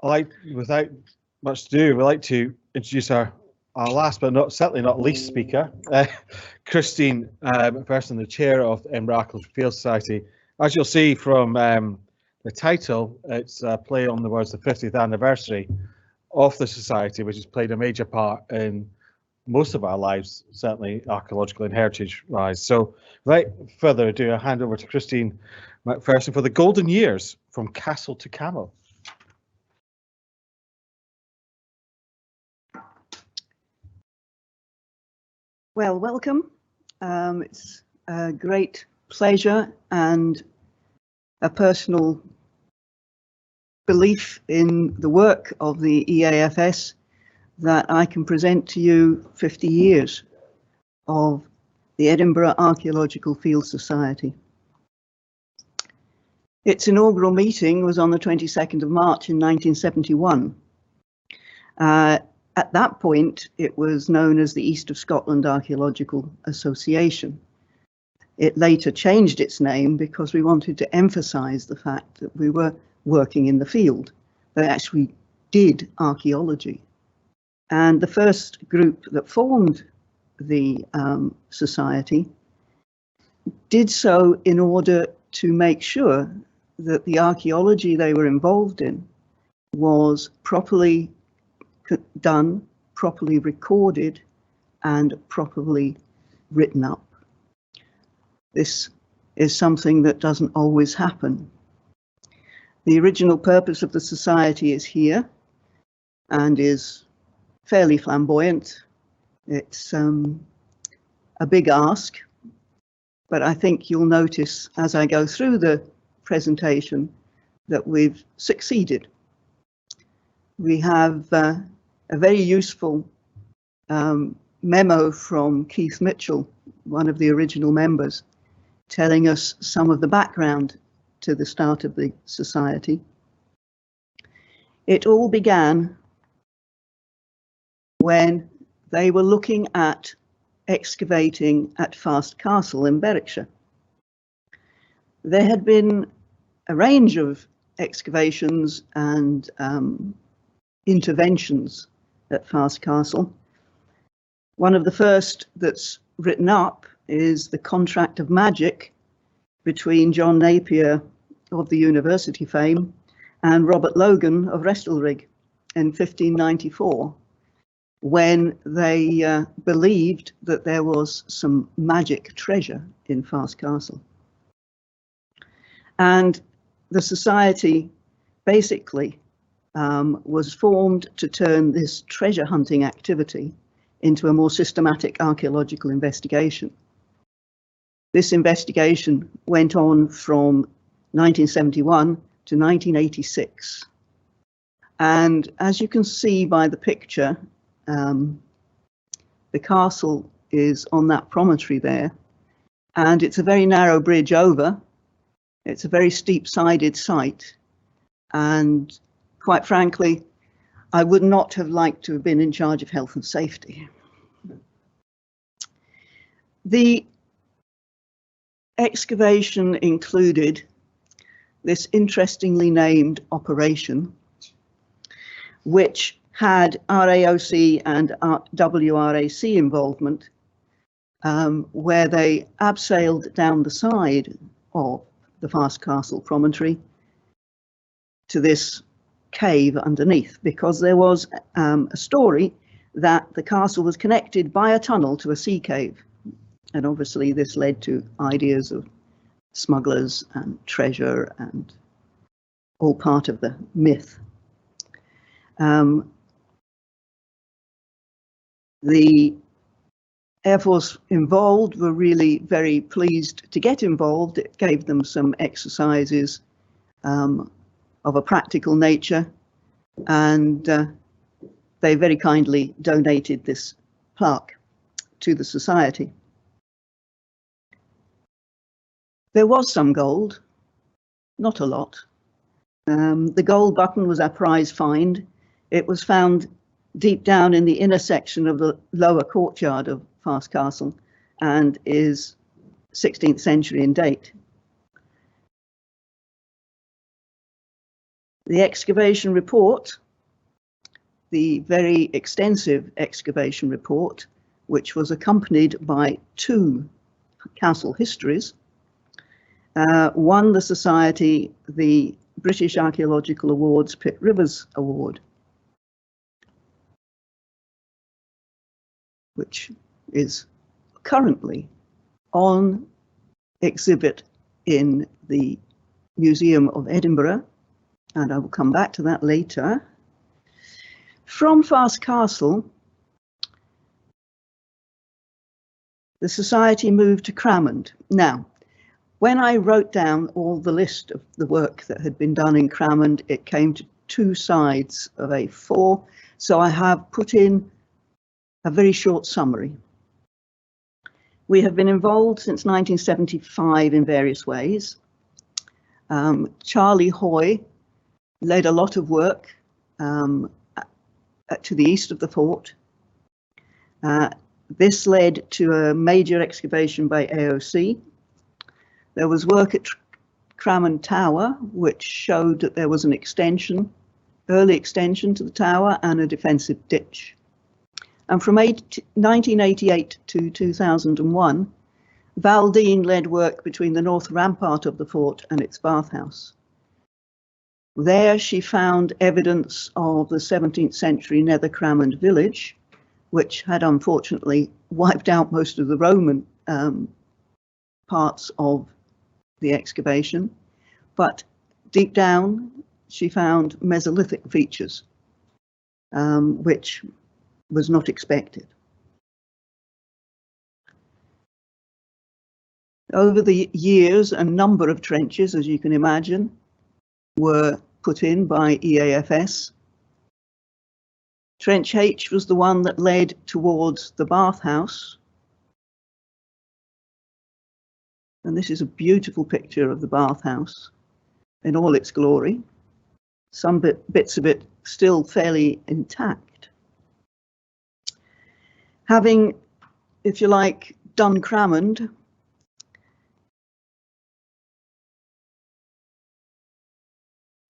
Without much ado, we'd like to introduce our last but certainly not least speaker, Christine McPherson, the chair of the Edinburgh Archaeological Field Society. As you'll see from the title, it's a play on the words the 50th anniversary of the society, which has played a major part in most of our lives, certainly archaeological and heritage-wise. So without further ado, I'll hand over to Christine McPherson for the golden years from castle to camel. Well, welcome. It's a great pleasure and a personal belief in the work of the EAFS that I can present to you 50 years of the Edinburgh Archaeological Field Society. Its inaugural meeting was on the 22nd of March in 1971. At that point, it was known as the East of Scotland Archaeological Association. It later changed its name because we wanted to emphasize the fact that we were working in the field. They actually did archaeology. And the first group that formed the society did so in order to make sure that the archaeology they were involved in was properly done, properly recorded, and properly written up. This is something that doesn't always happen. The original purpose of the society is here and is fairly flamboyant. It's a big ask, but I think you'll notice as I go through the presentation that we've succeeded. We have a very useful memo from Keith Mitchell, one of the original members, telling us some of the background to the start of the society. It all began when they were looking at excavating at Fast Castle in Berwickshire. There had been a range of excavations and interventions at Fast Castle. One of the first that's written up is the contract of magic between John Napier of the university fame and Robert Logan of Restalrig in 1594, when they believed that there was some magic treasure in Fast Castle. And the society basically was formed to turn this treasure hunting activity into a more systematic archaeological investigation. This investigation went on from 1971 to 1986. And as you can see by the picture, the castle is on that promontory there, and it's a very narrow bridge over. It's a very steep-sided site, and quite frankly, I would not have liked to have been in charge of health and safety. The excavation included this interestingly named operation, which had RAOC and WRAC involvement, where they abseiled down the side of the Fast Castle promontory to this cave underneath, because there was a story that the castle was connected by a tunnel to a sea cave, and obviously this led to ideas of smugglers and treasure and all part of the myth. The Air Force involved were really very pleased to get involved. It gave them some exercises of a practical nature, and they very kindly donated this plaque to the society. There was some gold, not a lot. The gold button was our prize find. It was found deep down in the inner section of the lower courtyard of Fast Castle and is 16th century in date. The excavation report, the very extensive excavation report, which was accompanied by 2 castle histories, won the Society the British Archaeological Awards Pitt Rivers Award, which is currently on exhibit in the Museum of Edinburgh, and I will come back to that later. From Fast Castle, the Society moved to Cramond. Now, when I wrote down all the list of the work that had been done in Cramond, it came to 2 sides of A4, so I have put in a very short summary. We have been involved since 1975 in various ways. Charlie Hoy led a lot of work to the east of the fort. This led to a major excavation by AOC. There was work at Cramond Tower, which showed that there was an extension, early extension to the tower and a defensive ditch. And from 1988 to 2001, Valdine led work between the north rampart of the fort and its bathhouse. There she found evidence of the 17th century Nether Cramond village, which had unfortunately wiped out most of the Roman parts of the excavation, but deep down she found Mesolithic features, which was not expected. Over the years, a number of trenches, as you can imagine, were put in by EAFS. Trench H was the one that led towards the bathhouse. And this is a beautiful picture of the bathhouse in all its glory. Some bits of it still fairly intact. Having, if you like, done Cramond,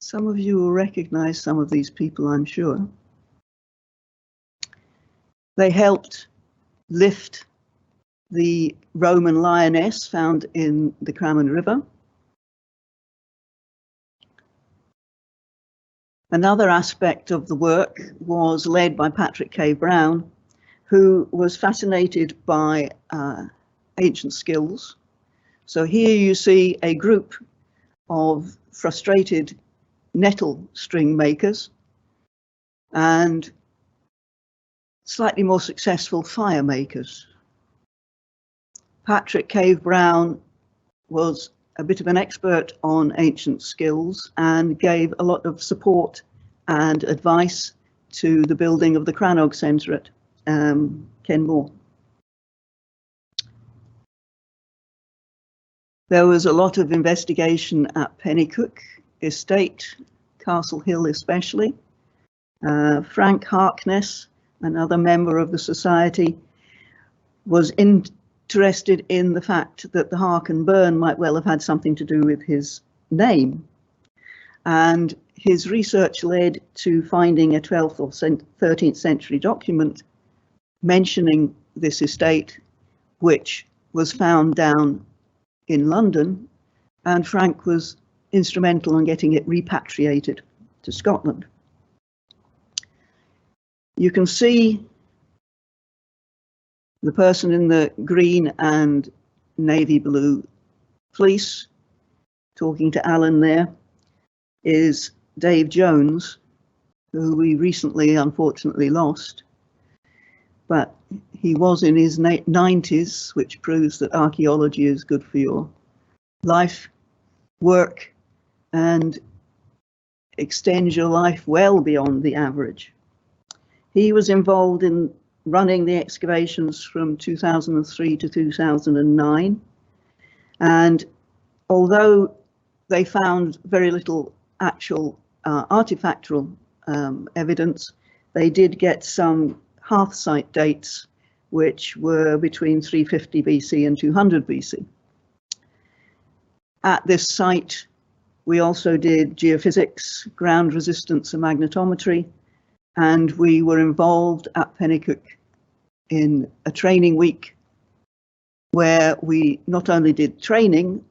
some of you will recognize some of these people, I'm sure. They helped lift the Roman Lioness found in the Cramond River. Another aspect of the work was led by Patrick K. Brown, who was fascinated by ancient skills. So here you see a group of frustrated nettle string makers and slightly more successful fire makers. Patrick Cave Brown was a bit of an expert on ancient skills and gave a lot of support and advice to the building of the Crannog Centre at Kenmore. There was a lot of investigation at Penicuik estate, Castlehill especially. Frank Harkness, another member of the society, was interested in the fact that the Hark and Burn might well have had something to do with his name. And his research led to finding a 12th or 13th century document mentioning this estate, which was found down in London, and Frank was instrumental in getting it repatriated to Scotland. You can see the person in the green and navy blue fleece talking to Alan there is Dave Jones, who we recently unfortunately lost, but he was in his 90s, which proves that archaeology is good for your life, work, and extends your life well beyond the average. He was involved in running the excavations from 2003 to 2009, and although they found very little actual artifactual evidence, they did get some hearth site dates which were between 350 BC and 200 BC. At this site We also did geophysics, ground resistance and magnetometry, and we were involved at Penicuik in a training week where we not only did training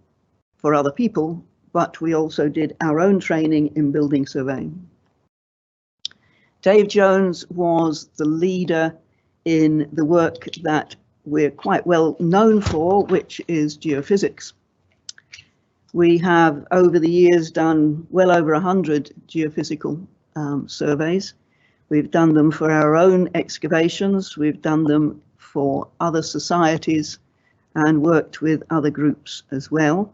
for other people, but we also did our own training in building surveying. Dave Jones was the leader in the work that we're quite well known for, which is geophysics. We have over the years done well over 100 geophysical surveys. We've done them for our own excavations, we've done them for other societies and worked with other groups as well.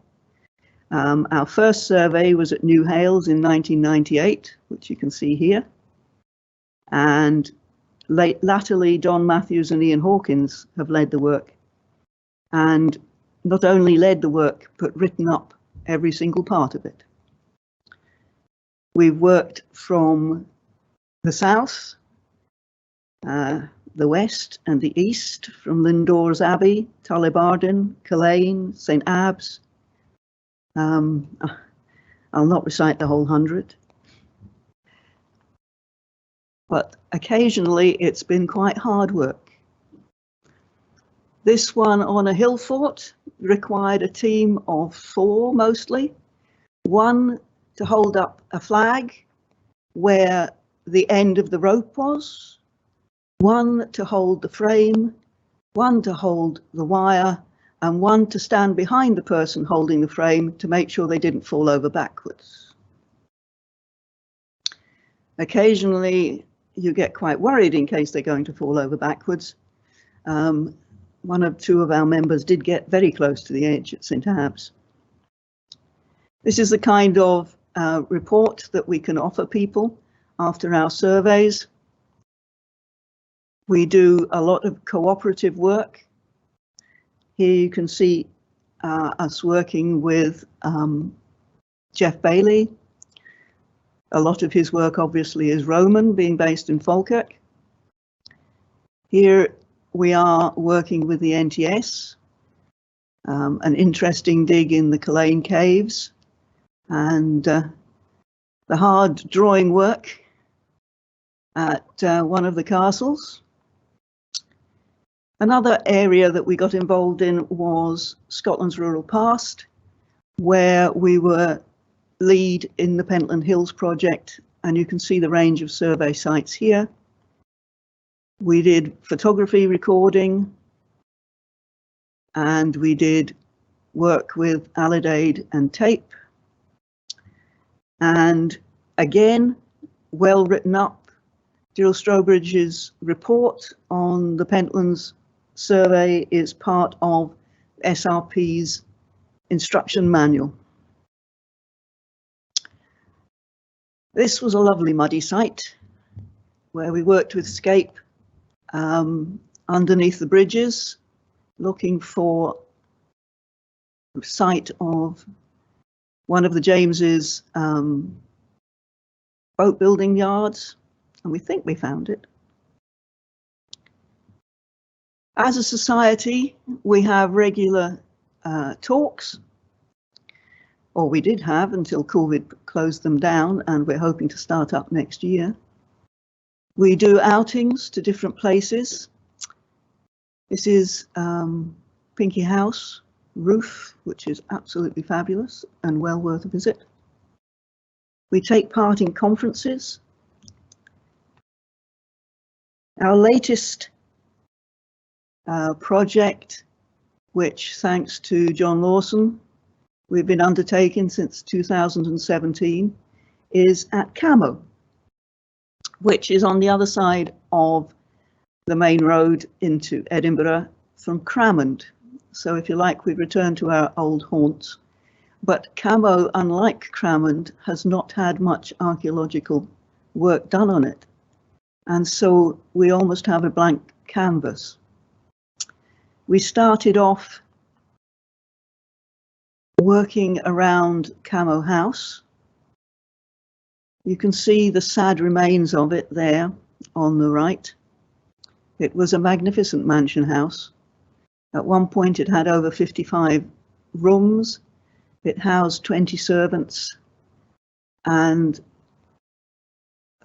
Our first survey was at New Hales in 1998, which you can see here. And latterly, Don Matthews and Ian Hawkins have led the work, and not only led the work, but written up every single part of it. We've worked from the south, the west and the east, from Lindores Abbey, Tullibardine, Culzean, St Abbs. I'll not recite the whole 100. But occasionally it's been quite hard work. This one on a hill fort required a team of 4 mostly. One to hold up a flag where the end of the rope was, one to hold the frame, one to hold the wire, and one to stand behind the person holding the frame to make sure they didn't fall over backwards. Occasionally you get quite worried in case they're going to fall over backwards. 1 or 2 of our members did get very close to the edge at St Abbs. This is the kind of report that we can offer people after our surveys. We do a lot of cooperative work. Here you can see us working with Jeff Bailey. A lot of his work obviously is Roman, being based in Falkirk. Here we are working with the NTS, an interesting dig in the Culzean caves, and the hard drawing work at one of the castles. Another area that we got involved in was Scotland's rural past, where we were lead in the Pentland Hills project, and you can see the range of survey sites here. We did photography recording, and we did work with Alidade and tape. And again, well written up. Gerald Strobridge's report on the Pentlands survey is part of SRP's instruction manual. This was a lovely muddy site where we worked with SCAPE underneath the bridges, looking for a site of one of the James's boat building yards, and we think we found it. As a society, we have regular talks, or we did have until COVID closed them down, and we're hoping to start up next year. We do outings to different places. This is Pinky House roof, which is absolutely fabulous and well worth a visit. We take part in conferences. Our latest project, which thanks to John Lawson, we've been undertaking since 2017, is at Cammo, which is on the other side of the main road into Edinburgh from Cramond. So if you like, we've returned to our old haunts. But Cammo, unlike Cramond, has not had much archaeological work done on it. And so we almost have a blank canvas. We started off working around Cammo House. You can see the sad remains of it there on the right. It was a magnificent mansion house. At one point it had over 55 rooms. It housed 20 servants And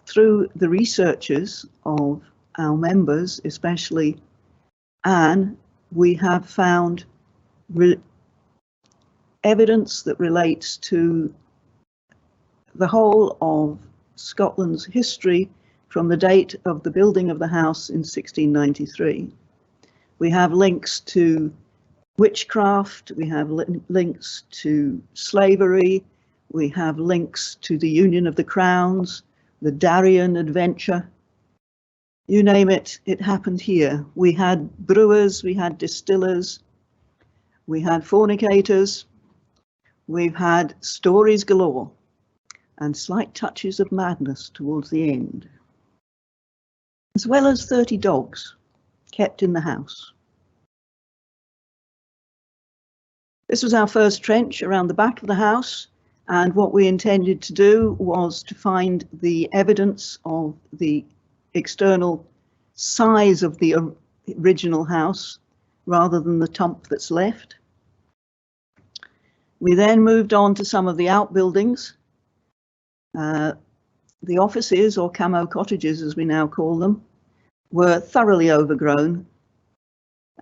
through the researches of our members, especially Anne, we have found evidence that relates to the whole of Scotland's history from the date of the building of the house in 1693. We have links to witchcraft, we have links to slavery, we have links to the Union of the Crowns, the Darien adventure. You name it, it happened here. We had brewers, we had distillers, we had fornicators, we've had stories galore, and slight touches of madness towards the end, as well as 30 dogs kept in the house. This was our first trench around the back of the house, and what we intended to do was to find the evidence of the external size of the original house rather than the tump that's left. We then moved on to some of the outbuildings. The offices, or Cammo cottages as we now call them, were thoroughly overgrown,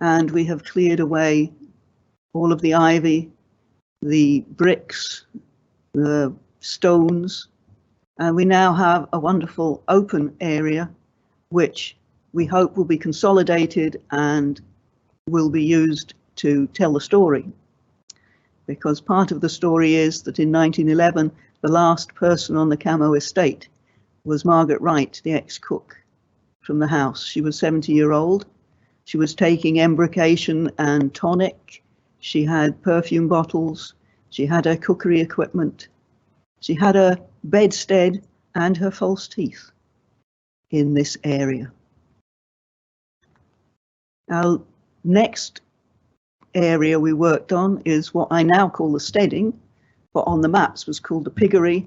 and we have cleared away all of the ivy, the bricks, the stones, and we now have a wonderful open area which we hope will be consolidated and will be used to tell the story. Because part of the story is that in 1911, the last person on the Cammo estate was Margaret Wright, the ex-cook from the house. She was 70-year-old. She was taking embrocation and tonic. She had perfume bottles. She had her cookery equipment. She had a bedstead and her false teeth in this area. Our next area we worked on is what I now call the Steading, but on the maps was called the Piggery.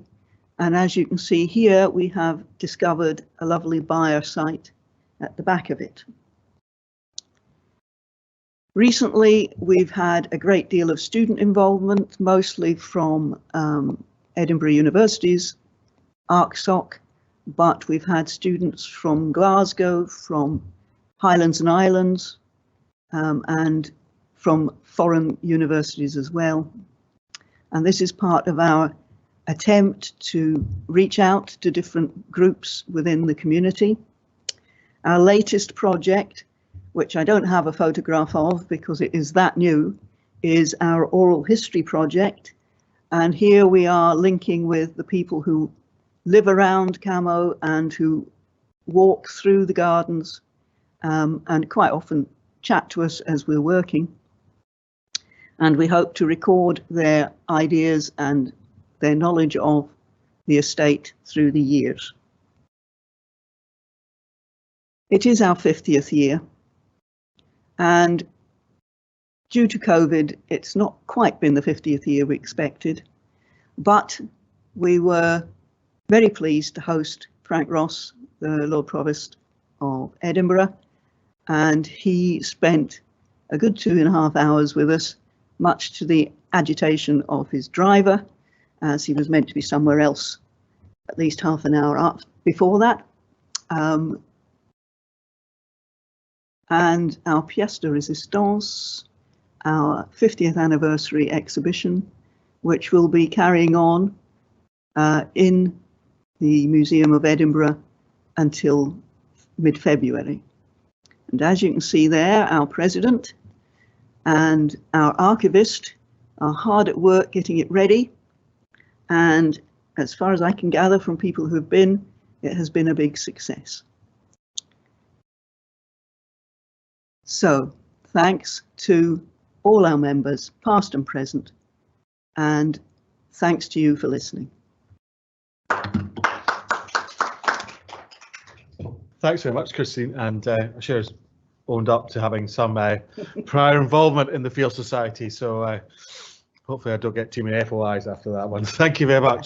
And as you can see here, we have discovered a lovely byre site at the back of it. Recently, we've had a great deal of student involvement, mostly from Edinburgh University's ArcSoc, but we've had students from Glasgow, from Highlands and Islands, and from foreign universities as well. And this is part of our attempt to reach out to different groups within the community. Our latest project, which I don't have a photograph of because it is that new, is our oral history project. And here we are linking with the people who live around Cammo and who walk through the gardens and quite often chat to us as we're working. And we hope to record their ideas and their knowledge of the estate through the years. It is our 50th year, and due to COVID, it's not quite been the 50th year we expected, but we were very pleased to host Frank Ross, the Lord Provost of Edinburgh, and he spent a good 2.5 hours with us, much to the agitation of his driver, as he was meant to be somewhere else at least half an hour up before that. And our pièce de résistance, our 50th anniversary exhibition, which will be carrying on in the Museum of Edinburgh until mid-February. And as you can see there, our president and our archivist are hard at work getting it ready. And as far as I can gather from people who have been, it has been a big success. So thanks to all our members, past and present, and thanks to you for listening. Thanks very much, Christine, and Cher's owned up to having some prior involvement in the Field Society, so hopefully I don't get too many FOIs after that one. Thank you very much.